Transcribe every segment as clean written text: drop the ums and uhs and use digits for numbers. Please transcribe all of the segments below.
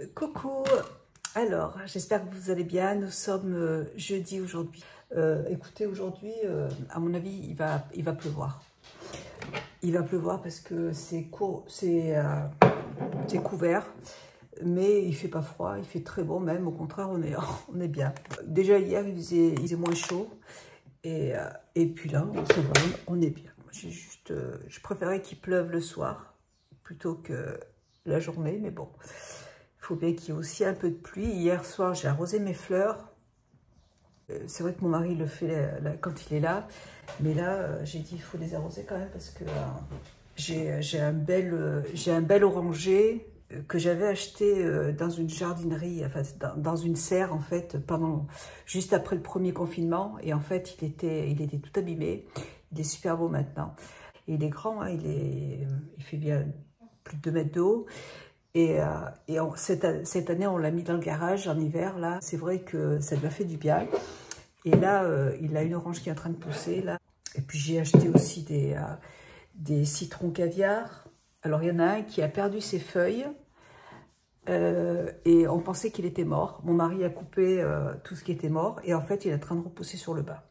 Coucou, alors j'espère que vous allez bien. Nous sommes jeudi aujourd'hui. Écoutez, aujourd'hui, à mon avis, il va pleuvoir. Il va pleuvoir parce que c'est couvert, mais il fait pas froid, il fait très beau même. Au contraire, on est bien. Déjà hier, il faisait moins chaud et puis là, ça va, on est bien. Je préférais qu'il pleuve le soir plutôt que la journée, mais bon. Il faut bien qu'il y ait aussi un peu de pluie. Hier soir, j'ai arrosé mes fleurs. C'est vrai que mon mari le fait quand il est là. Mais là, j'ai dit il faut les arroser quand même parce que j'ai un bel oranger que j'avais acheté dans une jardinerie, enfin dans une serre en fait, juste après le premier confinement. Et en fait, il était tout abîmé. Il est super beau maintenant. Et il est grand, hein, il fait bien plus de 2 mètres de haut. Et cette année, on l'a mis dans le garage en hiver, là. C'est vrai que ça lui a fait du bien. Et là, il a une orange qui est en train de pousser, là. Et puis, j'ai acheté aussi des citrons caviar. Alors, il y en a un qui a perdu ses feuilles. Et on pensait qu'il était mort. Mon mari a coupé tout ce qui était mort. Et en fait, il est en train de repousser sur le bas.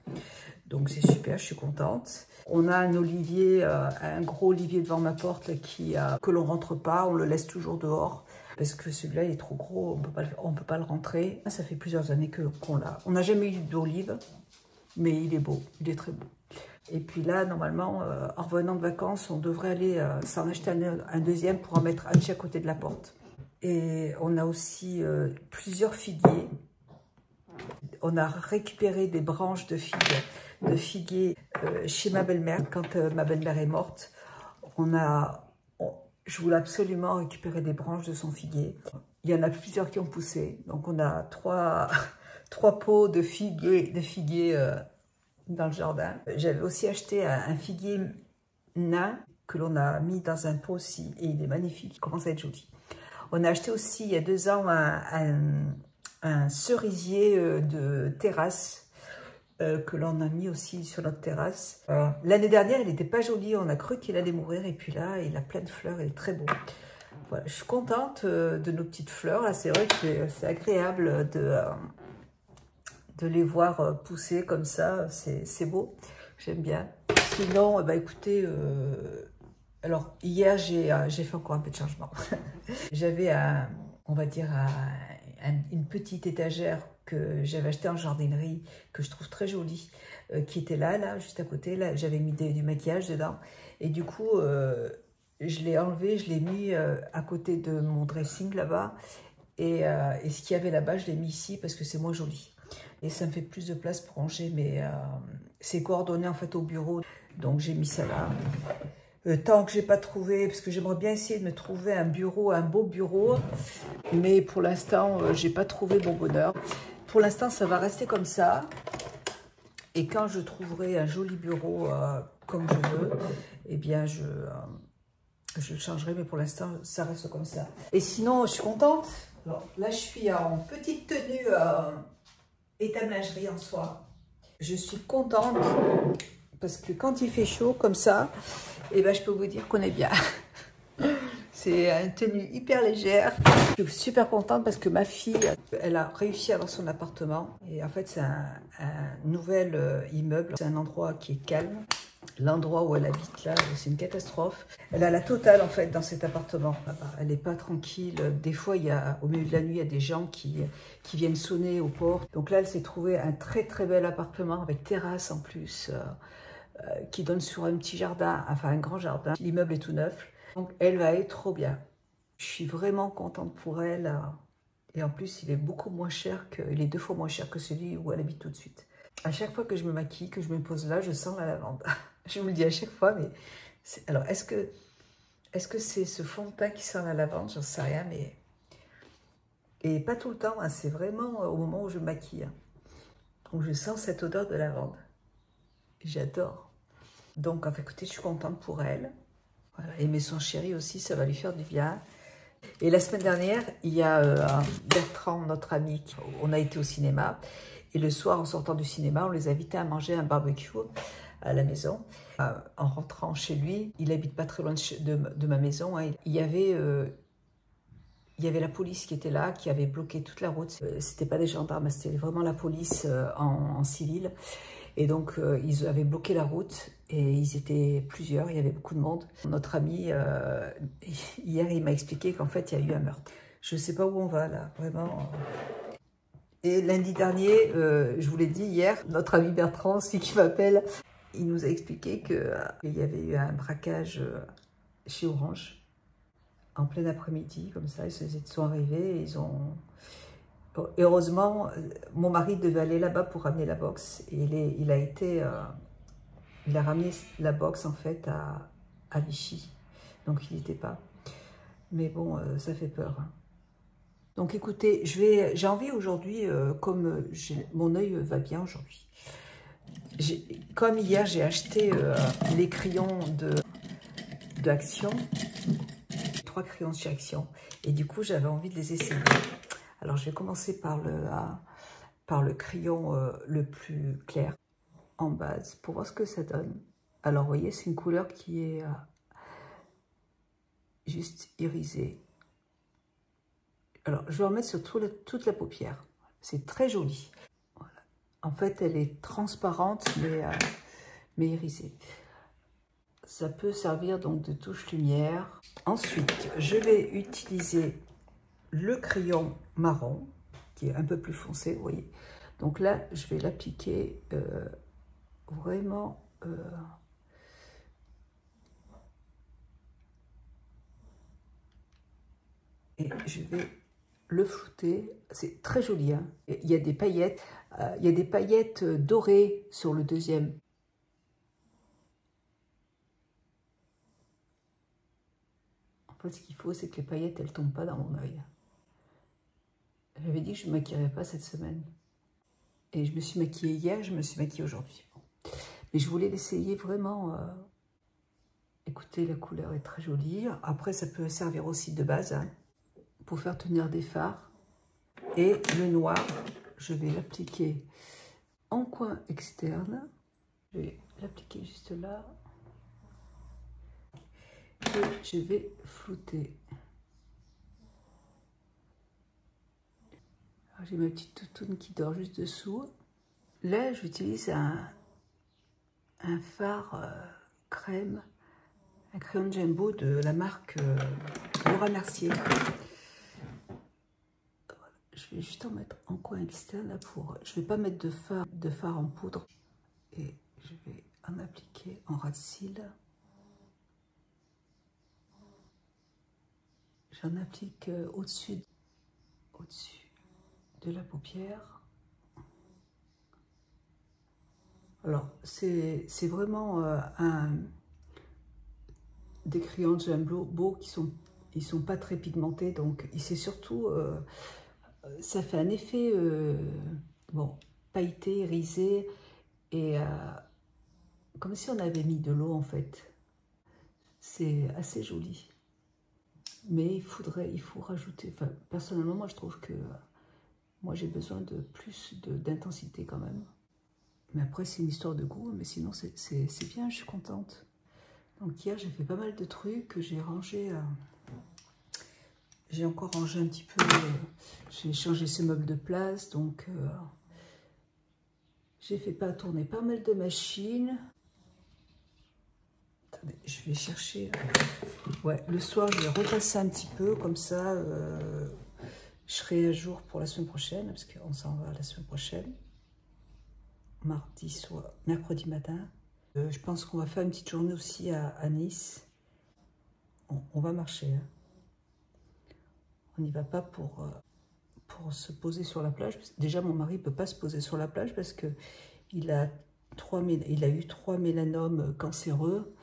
Donc, c'est super, je suis contente. On a un olivier, un gros olivier devant ma porte là, que l'on rentre pas, on le laisse toujours dehors parce que celui-là il est trop gros, on peut pas le rentrer. Ça fait plusieurs années qu'on l'a. On n'a jamais eu d'olive, mais il est beau, il est très beau. Et puis là, normalement, en revenant de vacances, on devrait aller s'en acheter un deuxième pour en mettre un de chaque côté de la porte. Et on a aussi plusieurs figuiers. On a récupéré des branches de figuier chez ma belle-mère. Quand ma belle-mère est morte, je voulais absolument récupérer des branches de son figuier. Il y en a plusieurs qui ont poussé. Donc on a trois pots de figuier dans le jardin. J'avais aussi acheté un figuier nain que l'on a mis dans un pot aussi. Et il est magnifique, il commence à être joli. On a acheté aussi il y a 2 ans un cerisier de terrasse que l'on a mis aussi sur notre terrasse. L'année dernière, il n'était pas joli, on a cru qu'il allait mourir et puis là, il a plein de fleurs, il est très beau. Voilà, je suis contente de nos petites fleurs. C'est vrai que c'est agréable de les voir pousser comme ça, c'est beau, j'aime bien. Sinon, bah, écoutez, alors hier, j'ai fait encore un peu de changement. J'avais, on va dire, une petite étagère que j'avais acheté en jardinerie, que je trouve très jolie, qui était là, juste à côté. Là, j'avais mis du maquillage dedans. Et du coup, je l'ai enlevé, je l'ai mis à côté de mon dressing là-bas. Et ce qu'il y avait là-bas, je l'ai mis ici parce que c'est moins joli. Et ça me fait plus de place pour ranger ces coordonnées en fait au bureau. Donc j'ai mis ça là. Tant que j'ai pas trouvé, parce que j'aimerais bien essayer de me trouver un beau bureau, mais pour l'instant, j'ai pas trouvé mon bonheur. Pour l'instant, ça va rester comme ça. Et quand je trouverai un joli bureau comme je veux, eh bien, je le changerai, mais pour l'instant, ça reste comme ça. Et sinon, je suis contente. Alors, là, je suis en petite tenue état-lingerie en soie. Je suis contente parce que quand il fait chaud comme ça, eh ben, je peux vous dire qu'on est bien. C'est une tenue hyper légère. Je suis super contente parce que ma fille, elle a réussi à avoir son appartement. Et en fait, c'est un nouvel immeuble. C'est un endroit qui est calme. L'endroit où elle habite, là, c'est une catastrophe. Elle a la totale, en fait, dans cet appartement. Elle n'est pas tranquille. Des fois, au milieu de la nuit, il y a des gens qui viennent sonner aux portes. Donc là, elle s'est trouvée un très, très bel appartement avec terrasse en plus, qui donne sur un petit jardin, enfin un grand jardin. L'immeuble est tout neuf. Donc, elle va être trop bien. Je suis vraiment contente pour elle. Et en plus, il est beaucoup moins cher il est 2 fois moins cher que celui où elle habite tout de suite. À chaque fois que je me maquille, que je me pose là, je sens la lavande. Je vous le dis à chaque fois, mais... Alors, est-ce que c'est ce fond de teint qui sent la lavande? J'en sais rien, mais... Et pas tout le temps, hein, c'est vraiment au moment où je me maquille. Hein. Donc, je sens cette odeur de lavande. J'adore. Donc, en fait, écoutez, je suis contente pour elle. Voilà. Aimer son chéri aussi, ça va lui faire du bien. Et la semaine dernière, il y a Bertrand, notre ami, on a été au cinéma. Et le soir, en sortant du cinéma, on les invitait à manger un barbecue à la maison. En rentrant chez lui, il habite pas très loin de ma maison. Hein, il y avait il y avait la police qui était là, qui avait bloqué toute la route. C'était pas des gendarmes, c'était vraiment la police en civil. Et donc, ils avaient bloqué la route et ils étaient plusieurs, il y avait beaucoup de monde. Notre ami, hier, il m'a expliqué qu'en fait, il y a eu un meurtre. Je ne sais pas où on va là, vraiment. Et lundi dernier, je vous l'ai dit hier, notre ami Bertrand, celui qui m'appelle, il nous a expliqué qu'il y avait eu un braquage chez Orange. En plein après-midi, comme ça, ils sont arrivés et ils ont... Et heureusement, mon mari devait aller là-bas pour ramener la box. Et il a ramené la box, en fait, à Vichy. Donc, il n'y était pas. Mais bon, ça fait peur. Hein. Donc, écoutez, j'ai envie aujourd'hui, comme mon œil va bien aujourd'hui. Comme hier, j'ai acheté les crayons de Action. 3 crayons chez Action. Et du coup, j'avais envie de les essayer. Alors, je vais commencer par le crayon le plus clair en base pour voir ce que ça donne. Alors, vous voyez, c'est une couleur qui est juste irisée. Alors, je vais en mettre sur toute la paupière. C'est très joli. Voilà. En fait, elle est transparente, mais irisée. Ça peut servir donc de touche lumière. Ensuite, je vais utiliser le crayon marron, qui est un peu plus foncé, vous voyez. Donc là, je vais l'appliquer vraiment... et je vais le flouter. C'est très joli, hein. Il y a des paillettes, dorées sur le deuxième. En fait, ce qu'il faut, c'est que les paillettes, elles ne tombent pas dans mon œil. J'avais dit que je ne me maquillerais pas cette semaine. Et je me suis maquillée hier, je me suis maquillée aujourd'hui. Bon. Mais je voulais l'essayer vraiment. Écoutez, la couleur est très jolie. Après, ça peut servir aussi de base hein, pour faire tenir des fards. Et le noir, je vais l'appliquer en coin externe. Je vais l'appliquer juste là. Et je vais flouter. J'ai ma petite toutoune qui dort juste dessous. Là, j'utilise un fard crème, un crayon Jumbo de la marque Laura Mercier. Je vais juste en mettre en coin externe là pour. Je vais pas mettre de fard en poudre et je vais en appliquer en ras de cils. J'en applique au-dessus de la paupière. Alors, c'est vraiment des crayons de Jumbo qui sont pas très pigmentés, donc c'est surtout, ça fait un effet, bon, pailleté, irisé, et comme si on avait mis de l'eau en fait. C'est assez joli. Mais il faut rajouter, enfin, personnellement, moi je trouve que moi j'ai besoin de plus d'intensité quand même. Mais après, c'est une histoire de goût, mais sinon c'est bien, je suis contente. Donc hier, j'ai fait pas mal de trucs, j'ai rangé, j'ai encore rangé un petit peu, j'ai changé ces meubles de place, donc j'ai fait tourner pas mal de machines. Attendez, je vais chercher, ouais, le soir, je vais repasser un petit peu, comme ça, je serai à jour pour la semaine prochaine, parce qu'on s'en va la semaine prochaine. Mercredi matin. Je pense qu'on va faire une petite journée aussi à Nice. On va marcher. Hein. On n'y va pas pour se poser sur la plage. Déjà, mon mari ne peut pas se poser sur la plage parce qu'il a eu 3 mélanomes cancéreux.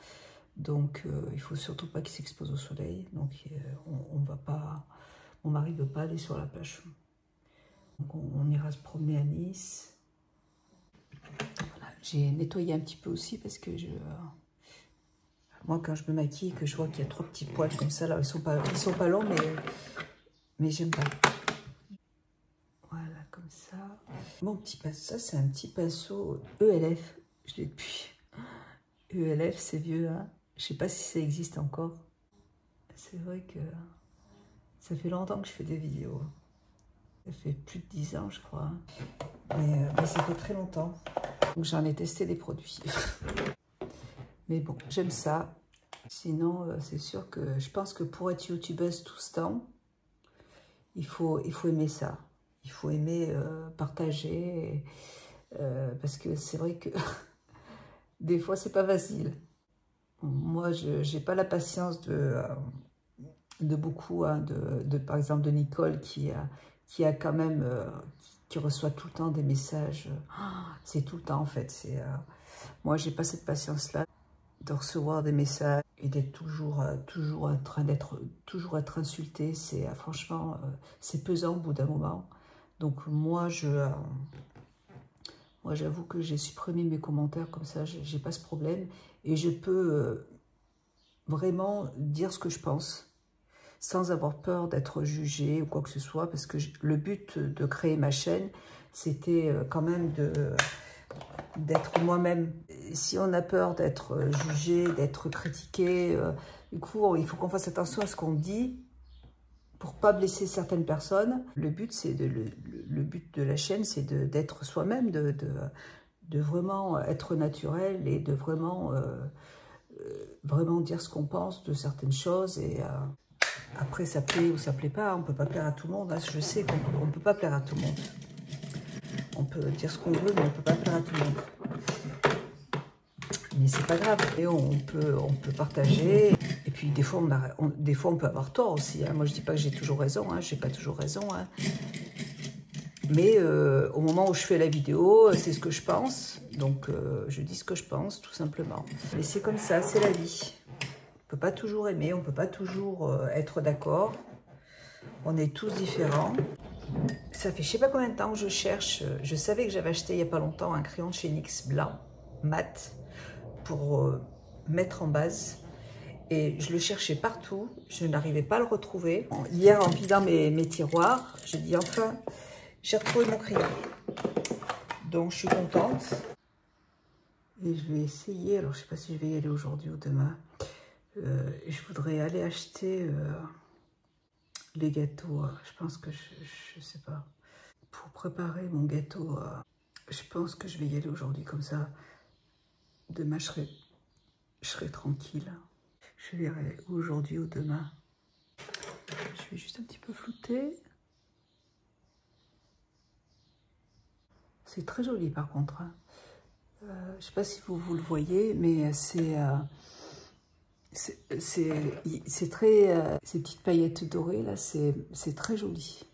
Donc, il ne faut surtout pas qu'il s'expose au soleil. Donc, on va pas. Mon mari ne veut pas aller sur la plage. Donc, on ira se promener à Nice. Voilà, j'ai nettoyé un petit peu aussi parce que moi, quand je me maquille, que je vois qu'il y a 3 petits poils comme ça, là, ils sont pas longs, mais j'aime pas. Voilà, comme ça. Mon petit pinceau, ça, c'est un petit pinceau ELF. Je l'ai depuis. ELF, c'est vieux, hein. Je sais pas si ça existe encore. C'est vrai que Ça fait longtemps que je fais des vidéos. Ça fait plus de 10 ans, je crois. Mais ça fait très longtemps. Donc j'en ai testé des produits. Mais bon, j'aime ça. Sinon, c'est sûr que je pense que pour être youtubeuse tout ce temps, il faut aimer ça. Il faut aimer partager. Parce que c'est vrai que des fois, c'est pas facile. Moi, je n'ai pas la patience de beaucoup, hein, par exemple de Nicole qui a quand même, qui reçoit tout le temps des messages. C'est tout le temps en fait. Moi, j'ai pas cette patience-là de recevoir des messages et d'être toujours en train être insulté. C'est franchement, c'est pesant au bout d'un moment. Donc moi, j'avoue que j'ai supprimé mes commentaires comme ça. J'ai pas ce problème et je peux vraiment dire ce que je pense sans avoir peur d'être jugée ou quoi que ce soit, parce que le but de créer ma chaîne, c'était quand même d'être moi-même. Si on a peur d'être jugé, d'être critiqué, du coup, il faut qu'on fasse attention à ce qu'on dit pour pas blesser certaines personnes. Le but, le but de la chaîne, c'est d'être soi-même, de vraiment être naturel et de vraiment dire ce qu'on pense de certaines choses. Et après, ça plaît ou ça plaît pas. On peut pas plaire à tout le monde. Hein. Je sais qu'on peut pas plaire à tout le monde. On peut dire ce qu'on veut, mais on peut pas plaire à tout le monde. Mais c'est pas grave. Et on peut partager. Et puis des fois, on peut avoir tort aussi. Hein. Moi, je dis pas que j'ai toujours raison. Hein. J'ai pas toujours raison. Hein. Mais au moment où je fais la vidéo, c'est ce que je pense. Donc, je dis ce que je pense, tout simplement. Mais c'est comme ça, c'est la vie. On ne peut pas toujours aimer, on ne peut pas toujours être d'accord. On est tous différents. Ça fait je ne sais pas combien de temps que je cherche. Je savais que j'avais acheté il n'y a pas longtemps un crayon de chez NYX blanc, mat, pour mettre en base. Et je le cherchais partout. Je n'arrivais pas à le retrouver. Hier, en vidant mes tiroirs, j'ai dit enfin, j'ai retrouvé mon crayon. Donc, je suis contente. Et je vais essayer. Alors, je ne sais pas si je vais y aller aujourd'hui ou demain. Je voudrais aller acheter les gâteaux. Je pense que je sais pas. Pour préparer mon gâteau, je pense que je vais y aller aujourd'hui comme ça. Demain, je serai tranquille. Je verrai aujourd'hui ou demain. Je vais juste un petit peu flouter. C'est très joli par contre. Hein. Je sais pas si vous le voyez, mais c'est très... ces petites paillettes dorées, là, c'est très joli.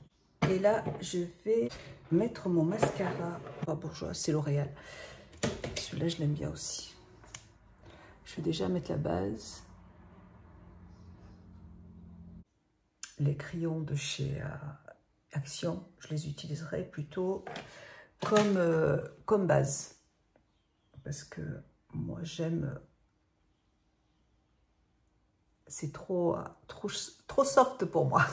Et là, je vais mettre mon mascara. Pas Bourjois, c'est L'Oréal. Celui-là, je l'aime bien aussi. Je vais déjà mettre la base. Les crayons de chez Action, je les utiliserai plutôt comme base. Parce que moi, j'aime... C'est trop soft pour moi.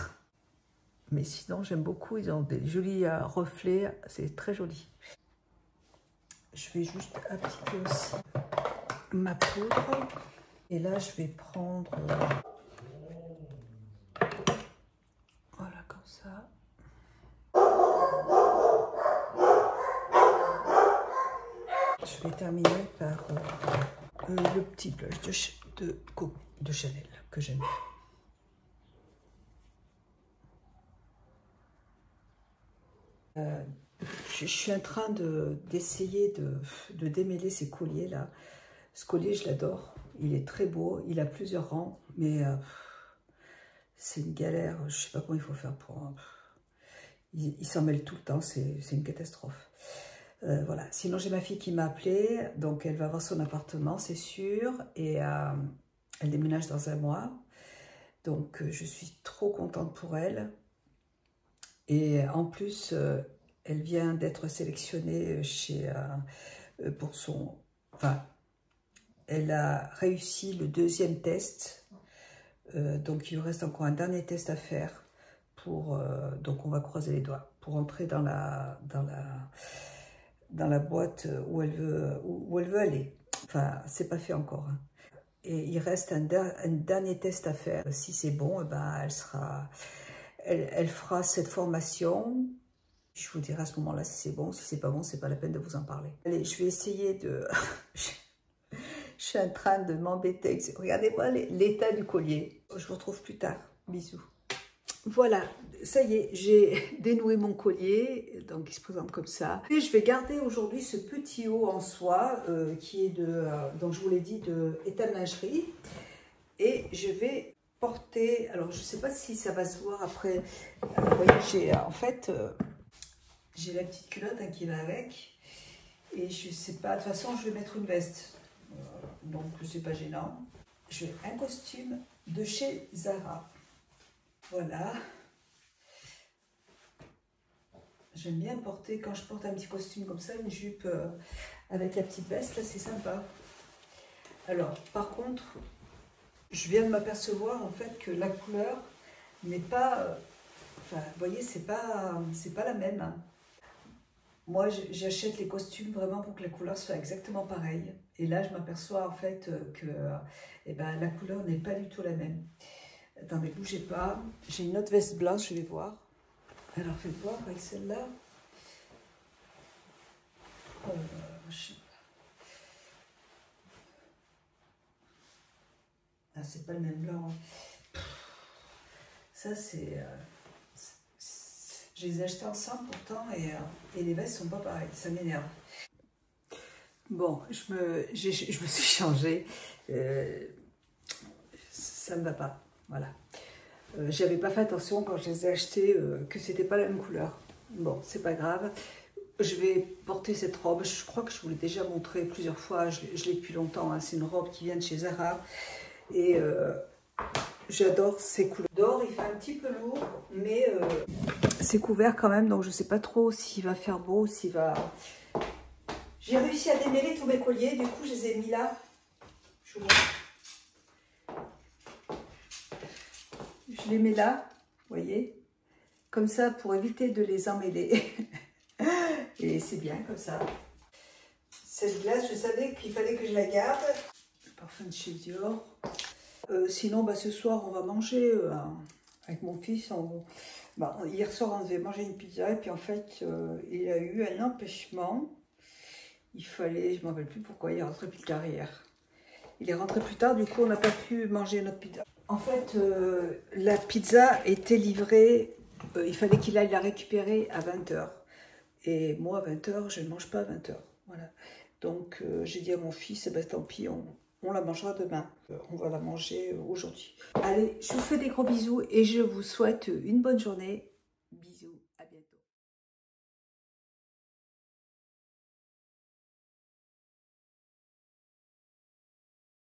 Mais sinon, j'aime beaucoup. Ils ont des jolis reflets. C'est très joli. Je vais juste appliquer aussi ma poudre. Et là, je vais prendre... Voilà, comme ça. Je vais terminer par le petit blush de Chanel que j'aime. Je suis en train d'essayer de démêler ces colliers là. Ce collier, je l'adore. Il est très beau. Il a plusieurs rangs, mais c'est une galère. Je sais pas comment il faut faire pour... il s'en mêle tout le temps. C'est une catastrophe. Voilà. Sinon, j'ai ma fille qui m'a appelée. Donc, elle va avoir son appartement, c'est sûr. Et elle déménage dans un mois. Donc, je suis trop contente pour elle. Et en plus, elle vient d'être sélectionnée pour son... Enfin, elle a réussi le 2e test. Donc, il lui reste encore un dernier test à faire. Donc, on va croiser les doigts pour entrer dans la boîte où elle veut aller. Enfin, c'est pas fait encore. Hein. Et il reste un dernier test à faire. Si c'est bon, eh ben, elle fera cette formation. Je vous dirai à ce moment-là si c'est bon. Si c'est pas bon, c'est pas la peine de vous en parler. Allez, je vais essayer de... Je suis en train de m'embêter. Regardez-moi l'état du collier. Je vous retrouve plus tard. Bisous. Voilà, ça y est, j'ai dénoué mon collier, donc il se présente comme ça. Et je vais garder aujourd'hui ce petit haut en soie qui est de, donc je vous l'ai dit, de Étal Lingerie. Et je vais porter, alors je ne sais pas si ça va se voir après. Alors, vous voyez, j'ai en fait, j'ai la petite culotte hein, qui va avec. Et je ne sais pas, de toute façon, je vais mettre une veste. Donc, c'est pas gênant. Je vais un costume de chez Zara. Voilà. J'aime bien porter, quand je porte un petit costume comme ça, une jupe avec la petite veste, là c'est sympa. Alors, par contre, je viens de m'apercevoir en fait que la couleur n'est pas, enfin, vous voyez, c'est pas la même. Hein. Moi, j'achète les costumes vraiment pour que la couleur soit exactement pareille. Et là, je m'aperçois en fait que eh ben, la couleur n'est pas du tout la même. Attendez, bougez pas. J'ai une autre veste blanche, je vais voir. Alors, faites voir avec celle-là. Je sais pas. Ah, c'est pas le même blanc. Ça, c'est... je les ai achetés ensemble pourtant et les vestes sont pas pareilles. Ça m'énerve. Bon, je me suis changée. Ça ne va pas. Voilà. J'avais pas fait attention quand je les ai achetés que c'était pas la même couleur. Bon, c'est pas grave. Je vais porter cette robe. Je crois que je vous l'ai déjà montré plusieurs fois. Je l'ai depuis longtemps. Hein. C'est une robe qui vient de chez Zara. Et j'adore ces couleurs. D'or, il fait un petit peu lourd, mais c'est couvert quand même. Donc je sais pas trop s'il va faire beau, s'il va... J'ai réussi à démêler tous mes colliers. Du coup, je les ai mis là. Je vous montre. Je les mets là, vous voyez, comme ça pour éviter de les emmêler. Et c'est bien comme ça. Cette glace, je savais qu'il fallait que je la garde. Le parfum de chez Dior. Sinon, bah, ce soir, on va manger avec mon fils. Hier soir, on devait manger une pizza et puis en fait, il a eu un empêchement. Il fallait, je ne me rappelle plus pourquoi, il est rentré plus tard hier. Il est rentré plus tard, du coup, on n'a pas pu manger notre pizza. En fait, la pizza était livrée, il fallait qu'il aille la récupérer à 20 h. Et moi, à 20 h, je ne mange pas à 20 h. Voilà. Donc, j'ai dit à mon fils, eh ben, tant pis, on la mangera demain. On va la manger aujourd'hui. Allez, je vous fais des gros bisous et je vous souhaite une bonne journée. Bisous.